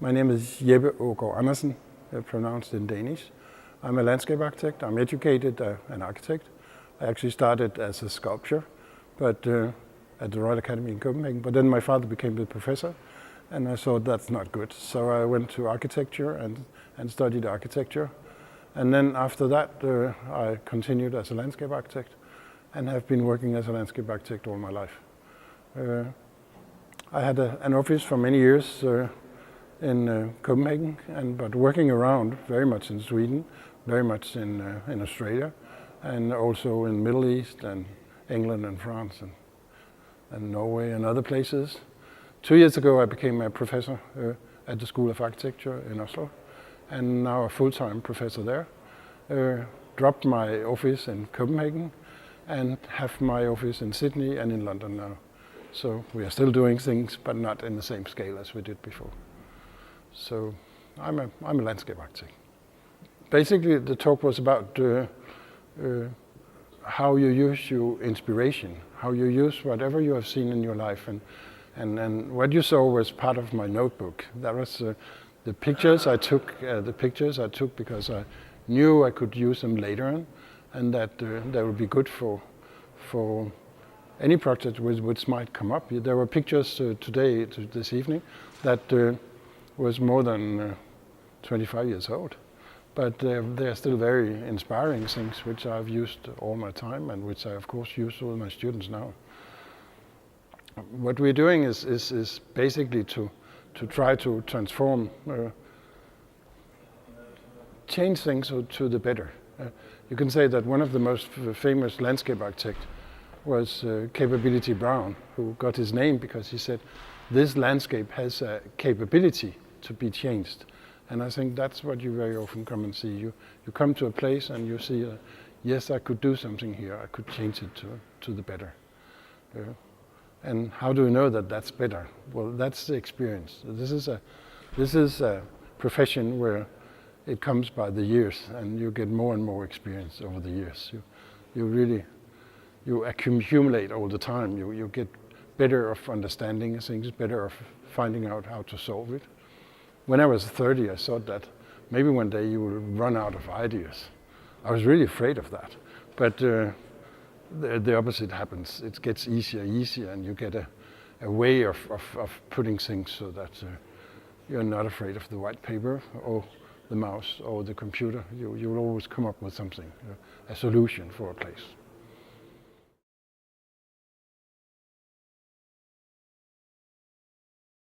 My name is Jeppe Andersen, pronounced in Danish. I'm a landscape architect. I'm educated an architect. I actually started as a sculptor, but at the Royal Academy in Copenhagen. But then my father became the professor, and I thought that's not good. So I went to architecture and studied architecture. And then after that, I continued as a landscape architect and have been working as a landscape architect all my life. I had an office for many years in Copenhagen, but working around very much in Sweden, very much in Australia, and also in Middle East and England and France and Norway and other places. 2 years ago I became a professor at the School of Architecture in Oslo, and now a full-time professor there. Dropped my office in Copenhagen and have my office in Sydney and in London now. So we are still doing things, but not in the same scale as we did before. So I'm a landscape architect. Basically, the talk was about how you use your inspiration, how you use whatever you have seen in your life, and what you saw was part of my notebook. That was the pictures I took. The pictures I took because I knew I could use them later on, and that they would be good for any project which might come up. There were pictures this evening that was more than 25 years old, but they're still very inspiring things which I've used all my time and which I of course use with my students now. What we're doing is basically to try to transform, change things to the better. You can say that one of the most famous landscape architects was Capability Brown, who got his name because he said, this landscape has a capability to be changed. And I think that's what you very often come and see. You come to a place and you see, yes, I could do something here. I could change it to the better. And how do you know that that's better? Well, that's the experience. This is a profession where it comes by the years, and you get more and more experience over the years. You accumulate all the time. You get better of understanding things, better of finding out how to solve it. When I was 30, I thought that maybe one day you will run out of ideas. I was really afraid of that. But the opposite happens. It gets easier, and you get a way of putting things so that you're not afraid of the white paper or the mouse or the computer. You'll always come up with something, a solution for a place.